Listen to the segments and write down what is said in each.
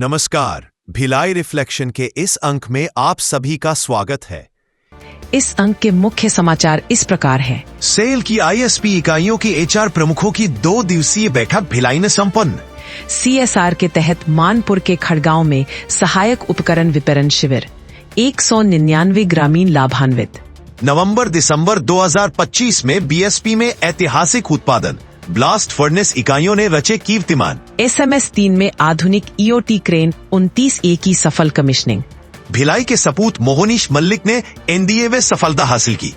नमस्कार, भिलाई रिफ्लेक्शन के इस अंक में आप सभी का स्वागत है। इस अंक के मुख्य समाचार इस प्रकार हैं। सेल की आईएसपी इकाइयों की एचआर प्रमुखों की 2 दिवसीय बैठक भिलाई में संपन्न। सीएसआर के तहत मानपुर के खड़गांव में सहायक उपकरण वितरण शिविर, 199 ग्रामीण लाभान्वित। नवंबर-दिसंबर 2025 में बीएसपी में ऐतिहासिक उत्पादन, ब्लास्ट फर्नेस इकाइयों ने रचे कीर्तिमान। SMS 3 में आधुनिक ईओटी क्रेन 29A की सफल कमिश्निंग। भिलाई के सपूत मोहनीश मल्लिक ने एनडीए में सफलता हासिल की।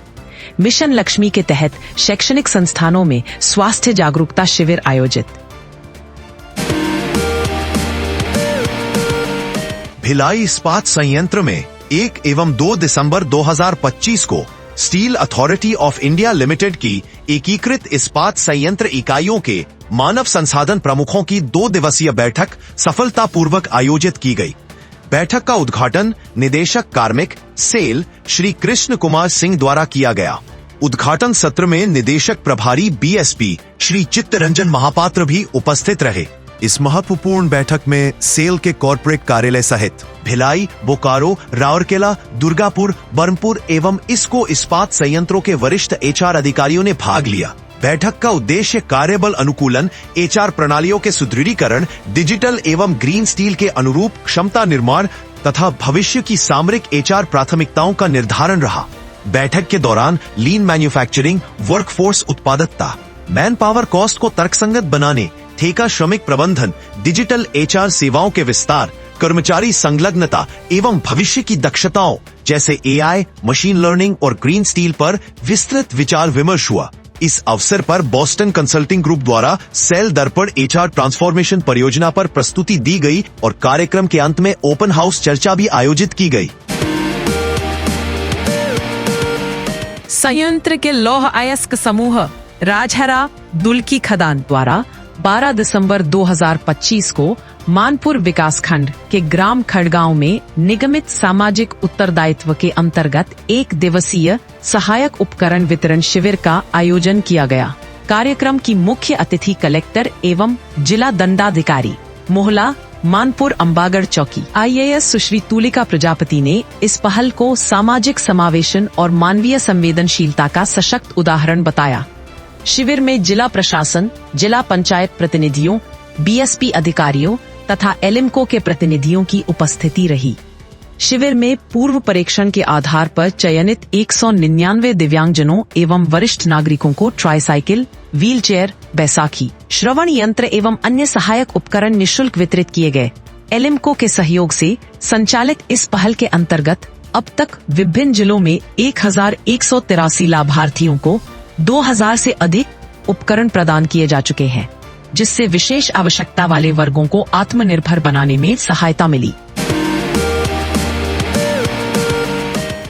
मिशन लक्ष्मी के तहत शैक्षणिक संस्थानों में स्वास्थ्य जागरूकता शिविर आयोजित। भिलाई इस्पात संयंत्र में 1 एवं 2 दिसंबर 2025 को steel authority of India limited की एकीकृत इस्पात संयंत्र इकाइयों के मानव संसाधन प्रमुखों की 2 दिवसीय बैठक सफलतापूर्वक आयोजित की गई। बैठक का उद्घाटन निदेशक कार्मिक सेल श्री कृष्ण कुमार सिंह द्वारा किया गया। उद्घाटन सत्र में निदेशक प्रभारी बीएसपी श्री चित्तरंजन महापात्र भी उपस्थित रहे। इस महत्वपूर्ण बैठक में सेल के कॉर्पोरेट कार्यालय सहित भिलाई, बोकारो, राउरकेला, दुर्गापुर, बरमपुर एवं इसको इस्पात संयंत्रों के वरिष्ठ एचआर अधिकारियों ने भाग लिया। बैठक का उद्देश्य कार्यबल अनुकूलन, एचआर प्रणालियों के सुदृढ़ीकरण, डिजिटल एवं ग्रीन स्टील के अनुरूप क्षमता निर्माण तथा भविष्य की सामरिक एचआर प्राथमिकताओं का निर्धारण रहा। बैठक के दौरान लीन मैन्युफैक्चरिंग, वर्कफोर्स उत्पादकता, मैन पावर कॉस्ट को तर्कसंगत बनाने, ठेका श्रमिक प्रबंधन, डिजिटल एचआर सेवाओं के विस्तार, कर्मचारी संलग्नता एवं भविष्य की दक्षताओं जैसे एआई, मशीन लर्निंग और ग्रीन स्टील पर विस्तृत विचार विमर्श हुआ। इस अवसर पर बॉस्टन कंसल्टिंग ग्रुप द्वारा सेल दर्पण एचआर ट्रांसफॉर्मेशन परियोजना पर प्रस्तुति दी गई और कार्यक्रम के अंत में ओपन हाउस चर्चा भी आयोजित की गई। संयंत्र के लौह अयस्क समूह राजहरा दुल्की खदान द्वारा 12 दिसंबर 2025 को मानपुर विकासखंड के ग्राम खड़गांव में निगमित सामाजिक उत्तरदायित्व के अंतर्गत 1 दिवसीय सहायक उपकरण वितरण शिविर का आयोजन किया गया। कार्यक्रम की मुख्य अतिथि कलेक्टर एवं जिला दंडाधिकारी मोहला मानपुर अंबागढ़ चौकी IAS सुश्री तुलिका प्रजापति ने इस पहल को सामाजिक समावेशन और मानवीय संवेदनशीलता का सशक्त उदाहरण बताया। शिविर में जिला प्रशासन, जिला पंचायत प्रतिनिधियों, बीएसपी अधिकारियों तथा एलिमको के प्रतिनिधियों की उपस्थिति रही। शिविर में पूर्व परीक्षण के आधार पर चयनित 199 दिव्यांगजनों एवं वरिष्ठ नागरिकों को ट्राईसाइकिल, व्हीलचेयर, बैसाखी, श्रवण यंत्र एवं अन्य सहायक उपकरण निःशुल्क वितरित किए गए। एलिमको के सहयोग से संचालित इस पहल के अंतर्गत अब तक विभिन्न जिलों में 1183 लाभार्थियों को 2000 से अधिक उपकरण प्रदान किए जा चुके हैं, जिससे विशेष आवश्यकता वाले वर्गों को आत्मनिर्भर बनाने में सहायता मिली।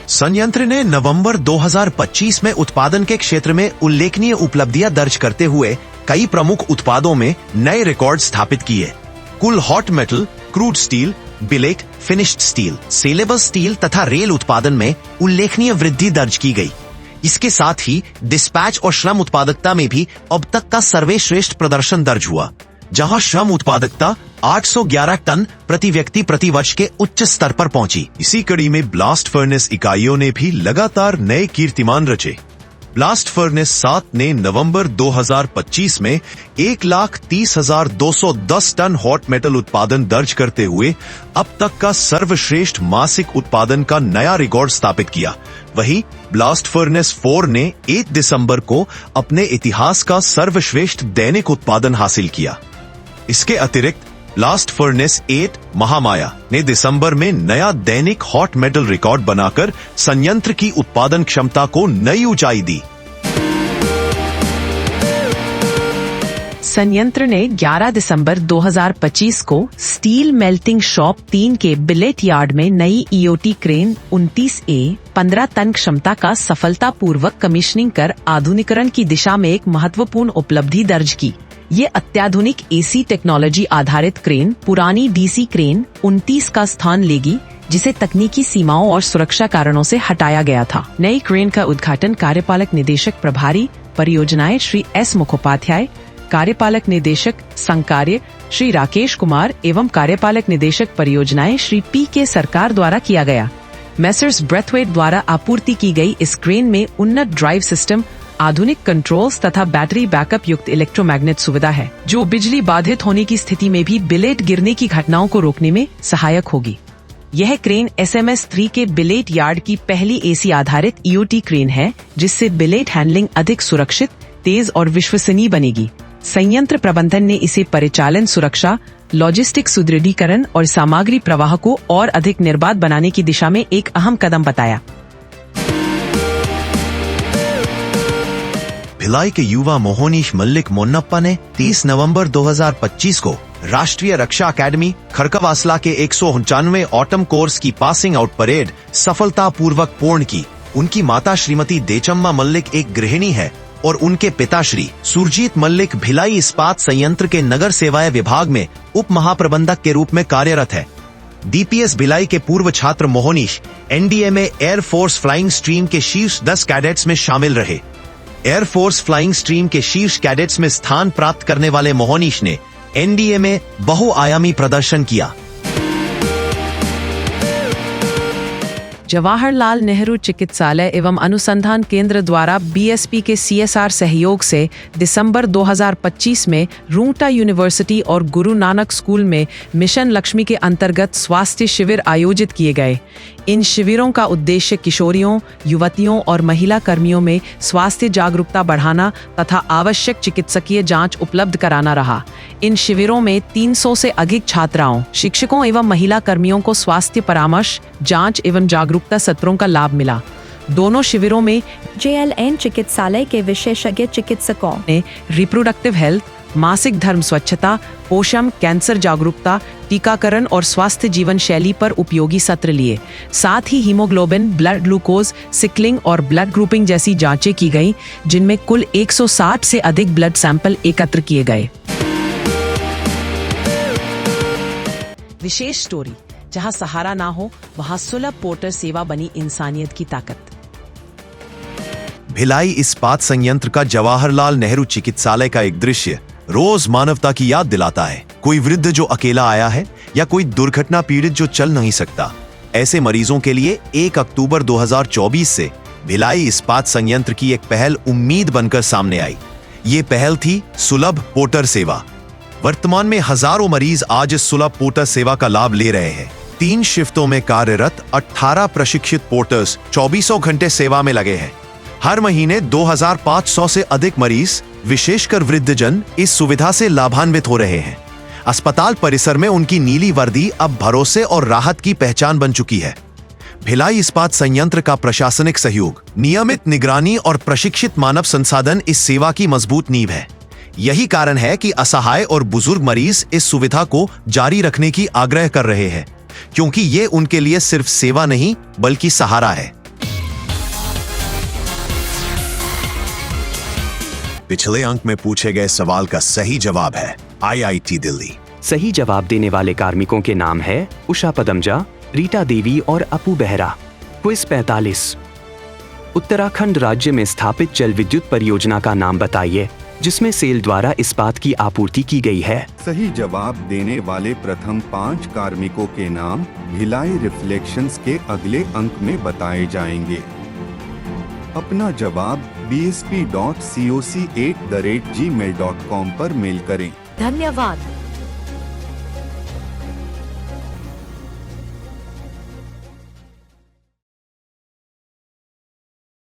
संयंत्र ने नवंबर 2025 में उत्पादन के क्षेत्र में उल्लेखनीय उपलब्धियां दर्ज करते हुए कई प्रमुख उत्पादों में नए रिकॉर्ड स्थापित किए। कुल hot metal, crude steel, billet, finished steel, saleable steel तथा रेल उत्पादन में उल्लेखनीय वृद्धि दर्ज की गई। इसके साथ ही डिस्पैच और श्रम उत्पादकता में भी अब तक का सर्वश्रेष्ठ प्रदर्शन दर्ज हुआ, जहां श्रम उत्पादकता 811 टन प्रति व्यक्ति प्रति वर्ष के उच्च स्तर पर पहुंची। इसी कड़ी में ब्लास्ट फर्नेस इकाइयों ने भी लगातार नए कीर्तिमान रचे। ब्लास्ट फर्नेस 7 ने नवंबर 2025 में 1,30,210 टन हॉट मेटल उत्पादन दर्ज करते हुए अब तक का सर्वश्रेष्ठ मासिक उत्पादन का नया रिकॉर्ड स्थापित किया। वहीं ब्लास्ट फर्नेस 4 ने 1 दिसंबर को अपने इतिहास का सर्वश्रेष्ठ दैनिक उत्पादन हासिल किया। इसके अतिरिक्त ब्लास्ट फर्नेस 8 महामाया ने दिसंबर में नया दैनिक हॉट मेटल रिकॉर्ड बनाकर संयंत्र की उत्पादन क्षमता को नई ऊंचाई दी। संयंत्र ने 11 दिसंबर 2025 को स्टील मेल्टिंग शॉप 3 के बिलेट यार्ड में नई ईओटी क्रेन 29A 15 टन क्षमता का सफलतापूर्वक कमीशनिंग कर आधुनिकीकरण की दिशा में एक महत्वपूर्ण उपलब्धि दर्ज की। ये अत्याधुनिक AC टेक्नोलॉजी आधारित क्रेन पुरानी DC क्रेन 29 का स्थान लेगी, जिसे तकनीकी सीमाओं और सुरक्षा कारणों से हटाया गया था। नई क्रेन का उद्घाटन कार्यपालक निदेशक प्रभारी परियोजनाएं श्री S मुखोपाध्याय, कार्यपालक निदेशक संकार्य श्री राकेश कुमार एवं कार्यपालक निदेशक परियोजनाएं श्री पी.के. सरकार द्वारा किया गया। मेसर्स ब्रेथवेट द्वारा आपूर्ति की गई इस क्रेन में उन्नत ड्राइव सिस्टम, आधुनिक कंट्रोल्स तथा बैटरी बैकअप युक्त इलेक्ट्रोमैग्नेट सुविधा है, जो बिजली बाधित होने की स्थिति में भी बिलेट गिरने की घटनाओं को रोकने में सहायक होगी। यह क्रेन SMS-3 के बिलेट यार्ड की पहली AC आधारित EOT क्रेन है, जिससे बिलेट हैंडलिंग अधिक सुरक्षित, तेज और विश्वसनीय बनेगी। संयंत्र प्रबंधन ने इसे परिचालन सुरक्षा, लॉजिस्टिक सुदृढ़ीकरण और सामग्री प्रवाह को और अधिक निर्बाध बनाने की दिशा में एक अहम कदम बताया। भिलाई के युवा मोहनीश मल्लिक मोन्नप्पा ने 30 नवंबर 2025 को राष्ट्रीय रक्षा अकादमी खड़कवासला के 195वें ऑटम कोर्स की पासिंग आउट परेड सफलतापूर्वक पूर्ण की। उनकी माता श्रीमती देचम्मा मल्लिक एक गृहिणी है और उनके पिता श्री सुरजीत मल्लिक भिलाई इस्पात संयंत्र के नगर सेवाएं विभाग में उप महाप्रबंधक के रूप में कार्यरत है। DPS भिलाई के पूर्व छात्र मोहनीश NDA में एयरफोर्स फ्लाइंग स्ट्रीम के शीर्ष 10 कैडेट्स में शामिल रहे। एयरफोर्स फ्लाइंग स्ट्रीम के शीर्ष कैडेट्स में स्थान प्राप्त करने वाले मोहनीश ने NDA में बहुआयामी प्रदर्शन किया। जवाहरलाल नेहरू चिकित्सालय एवं अनुसंधान केंद्र द्वारा BSP के CSR सहयोग से दिसंबर 2025 में रूंगटा यूनिवर्सिटी और गुरु नानक स्कूल में मिशन लक्ष्मी के अंतर्गत स्वास्थ्य शिविर आयोजित किए गए। इन शिविरों का उद्देश्य किशोरियों, युवतियों और महिला कर्मियों में स्वास्थ्य जागरूकता बढ़ाना तथा आवश्यक चिकित्सकीय जांच उपलब्ध कराना रहा। इन शिविरों में 300 से अधिक छात्राओं, शिक्षकों एवं महिला कर्मियों को स्वास्थ्य परामर्श, जांच एवं जागरूकता सत्रों का लाभ मिला। दोनों शिविरों में JLN चिकित्सालय के विशेषज्ञ चिकित्सकों ने रिप्रोडक्टिव हेल्थ, मासिक धर्म स्वच्छता, पोषण, कैंसर जागरूकता, टीकाकरण और स्वास्थ्य जीवन शैली पर उपयोगी सत्र लिए। साथ ही हीमोग्लोबिन, ब्लड ग्लूकोज, सिकलिंग और ब्लड ग्रुपिंग जैसी जांचें की गईं, जिनमें कुल 160 से अधिक ब्लड सैंपल एकत्र किए गए। विशेष स्टोरी, जहां सहारा ना हो वहां सुलभ पोर्टर सेवा बनी इंसानियत की ताकत। भिलाई इस्पात संयंत्र का जवाहरलाल नेहरू चिकित्सालय का एक दृश्य रोज मानवता की याद दिलाता है। कोई वृद्ध जो अकेला आया है या कोई दुर्घटना पीड़ित जो चल नहीं सकता। ऐसे मरीजों के लिए 1 अक्टूबर 2024 से भिलाई इस्पात संयंत्र की एक पहल उम्मीद बनकर सामने आई। ये पहल थी सुलभ पोर्टर सेवा। वर्तमान में हजारों मरीज आज इस सुलभ पोर्टर सेवा का लाभ ले रहे हैं। 3 शिफ्टों में कार्यरत 18 प्रशिक्षित पोर्टर्स 24 घंटे सेवा में लगे हैं। हर महीने 2500 से अधिक मरीज, विशेषकर वृद्धजन, इस सुविधा से लाभान्वित हो रहे हैं। अस्पताल परिसर में उनकी नीली वर्दी अब भरोसे और राहत की पहचान बन चुकी है। भिलाई इस्पात संयंत्र का प्रशासनिक सहयोग, नियमित निगरानी और प्रशिक्षित मानव संसाधन इस सेवा की मजबूत नींव है। यही कारण है कि असहाय और बुजुर्ग मरीज इस सुविधा को जारी रखने की आग्रह कर रहे हैं, क्योंकि ये उनके लिए सिर्फ सेवा नहीं बल्कि सहारा है। पिछले अंक में पूछे गए सवाल का सही जवाब है IIT दिल्ली। सही जवाब देने वाले कार्मिकों के नाम है उषा पदमजा, रीटा देवी और अपू बेहरा। क्विज 45। उत्तराखंड राज्य में स्थापित जल विद्युत परियोजना का नाम बताइए जिसमें सेल द्वारा इस्पात की आपूर्ति की गई है। सही जवाब देने वाले प्रथम 5 कार्मिकों के नाम भिलाई रिफ्लेक्शंस के अगले अंक में बताए जाएंगे। अपना जवाब bsp.coc@gmail.com पर मेल करें। धन्यवाद।